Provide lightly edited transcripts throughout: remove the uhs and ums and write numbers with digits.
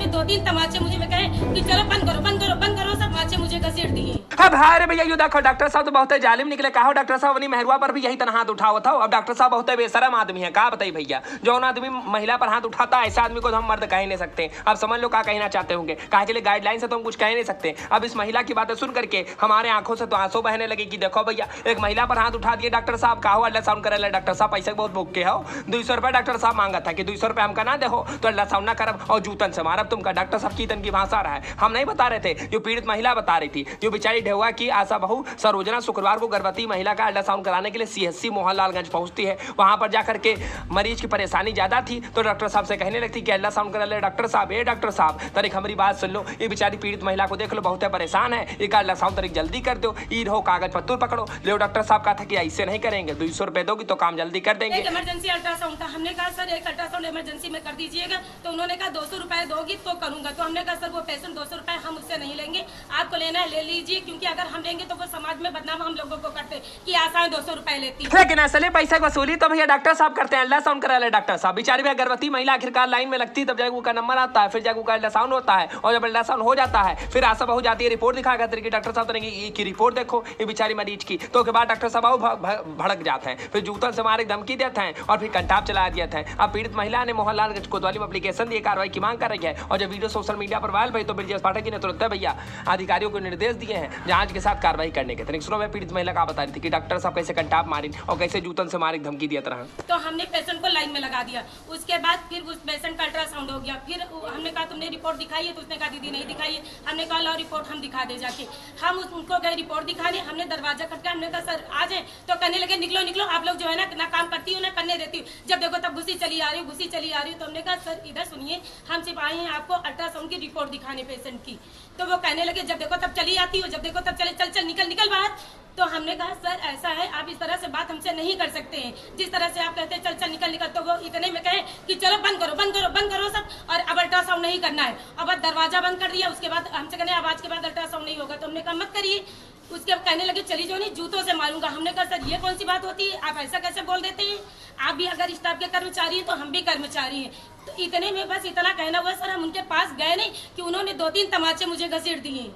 2-3 तमाचे मुझे में कहे कि चलो बंद करो बंद करो बंद करो, सब तमाचे मुझे घसीट दिए। अब हाय रे भैया, यू देखो डॉक्टर साहब तो बहुत जालिम निकले। कहा डॉक्टर साहब अपनी मेहरुआ पर भी यही तरह हाथ उठाओ था। अब डॉक्टर साहब बहुत बेशरम आदमी है। कहा बताइए भैया, जो आदमी महिला पर हाथ उठाता है ऐसा आदमी को तो हम मर्द कह नहीं सकते। अब समझ लो क्या कहना चाहते होंगे। कहा के लिए गाइडलाइन से तो हम कुछ कह नहीं सकते। अब इस महिला की बातें सुन करके हमारे आंखों से तो आंसू बहने लगे कि देखो भैया, एक महिला पर हाथ उठा दिए डॉक्टर साहब। कहा अल्ट्रासाउंड करे डॉक्टर साहब, पैसे बहुत भूखे हो। 200 रुपये डॉक्टर साहब मांगा था कि 200 रुपये हमका ना दे हो तो अल्ट्रासाउंड ना करब और जूतन से मारब तुमका। डॉक्टर साहब की तन की भाषा रहा है, हम नहीं बता रहे थे। जो पीड़ित महिला बता रही थी, जो बेचारी ढेवा की आशा बहू सरोजना शुक्रवार को गर्भवती महिला का अल्ट्रासाउंड कराने के लिए सीएससी मोहनलालगंज पहुंचती है। वहां पर जाकर के मरीज की परेशानी ज्यादा थी तो डॉक्टर साहब से कहने लगती कि अल्ट्रासाउंड करा ले डॉक्टर साहब। ए डॉक्टर साहब तरीक हमारी बात सुन लो, ये बेचारी पीड़ित महिला को देख लो, बहुत परेशान है, एक अल्ट्रासाउंड तरीक जल्दी कर दो। ई रहो कागज पत्तर पकड़ो ले। डॉक्टर साहब कहा था कि ऐसे नहीं करेंगे, 200 रुपए दोगी तो काम जल्दी कर देंगे। इमरजेंसी अल्ट्रासाउंड था, हमने कहा सर एक अल्ट्रासाउंड इमरजेंसी में कर दीजिएगा। तो उन्होंने कहा 200 रुपए दोगी तो करूंगा। तो हमने कहा सर वो पेशेंट 200 रुपए हम उससे नहीं लेंगे, आपको लेना है ले लीजिए, क्योंकि अगर हम लेंगे तो वो समाज में बदनाम हम लोगों को करते कि आसान 200 रुपए लेती है। लेकिन असली पैसा वसूली तो भैया डॉक्टर साहब करते हैं। अल्ट्रासाउंड करा ले डॉक्टर साहब। बेचारी भैया गर्भवती महिला आखिरकार लाइन में लगती है, तब जाकर का नंबर आता है, फिर जाकर का अल्ट्रासाउंड होता है और जब अल्ट्रासाउंड हो जाता है फिर आशा बहू जाती है, रिपोर्ट दिखाएगा कि डॉक्टर साहब की रिपोर्ट देखो ये बेचारी मरीज की। तो के बाद डॉक्टर साहब भड़क जाते हैं, फिर जूतन से मारे धमकी देते हैं और फिर कंटाप चला देते हैं। अब पीड़ित महिला ने मोहनलालगंज कोतवाली में एप्लीकेशन दिए, कार्रवाई की मांग कर रही है। और जब वीडियो सोशल मीडिया पर वायरल हुई तो ब्रजेश पाठक जी ने तुरंत भैया अधिकारियों को निर्देश दिए हैं जांच के साथ कार्रवाई करने के। सुनो मैं पीड़ित महिला का बता रही थी कि डॉक्टर साहब कैसे कंटाप मारी और कैसे जूतन से मारे धमकी दिया तरह। तो हमने पेशेंट को लाइन में लगा दिया। उसके बाद फिर उस पेशेंट का अल्ट्रासाउंड हो गया। फिर हमने कहा तुमने रिपोर्ट दिखाई है? तो उसने कहा दीदी नहीं दिखाई है। हमने कहा लो रिपोर्ट हम दिखा दे जाके। हम उनको गए रिपोर्ट दिखाने, हमने दरवाजा खटका, हमने कहा सर आ जाए। तो कहने लगे निकलो निकलो, आप लोग जो है ना काम करती हूँ ना करने देती हूँ, जब देखो तब घुसी चली आ रही हूँ घुसी चली आ रही हूँ। तो हमने कहा सर इधर सुनिए, हम सिर्फ आए हैं आपको अल्ट्रासाउंड की रिपोर्ट दिखाने पेशेंट की। तो वो कहने लगे जब देखो तब चली आती हो, जब देखो तब चले चल चल निकल निकल बाहर। तो हमने कहा सर ऐसा है, आप इस तरह से बात हमसे नहीं कर सकते हैं, जिस तरह से आप कहते हैं चल चल निकल निकल। तो वो इतने में कहे कि चलो बंद करो बंद करो बंद करो सब, और अब अल्ट्रासाउंड नहीं करना है। अब दरवाजा बंद कर दिया। उसके बाद हमसे कहने आवाज के बाद अल्ट्रासाउंड नहीं होगा। तो हमने कहा मत करिए। उसके अब कहने लगे चली जाओ नहीं जूतों से मारूंगा। हमने कहा सर ये कौन सी बात होती है, आप ऐसा कैसे बोल देते हैं? आप भी अगर स्टाफ के कर्मचारी हैं तो हम भी कर्मचारी हैं। तो इतने में बस इतना कहना हुआ सर, हम उनके पास गए नहीं कि उन्होंने 2-3 तमाचे मुझे घसीट दिए।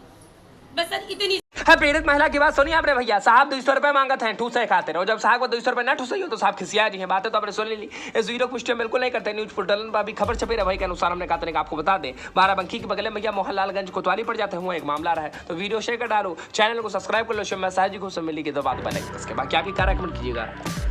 बस सर इतनी। पीड़ित महिला की बात सुनिए आपने भैया। साहब 200 रुपए मांगते हैं, ठूसे खाते रहो। जब साहब को 200 रुपए ना ठूसई हो तो साहब खिसिया जी हैं। बातें तो आपने सुन ली। इस वीडियो को पुष्टि बिल्कुल नहीं करते। न्यूज पोर्टल पर अभी खबर छपी रही के अनुसार हमने कहा आपको बता दें, बाराबंकी के बगल में भैया मोहनलालगंज कोतवाली पड़ जाते हुए एक मामला रहा है। तो वीडियो शेयर कर डालो, चैनल को सब्सक्राइब कर लो। मैं साहब जी को सब मिली के दबा दो पहले, इसके बाद क्या भी कमेंट कीजिएगा।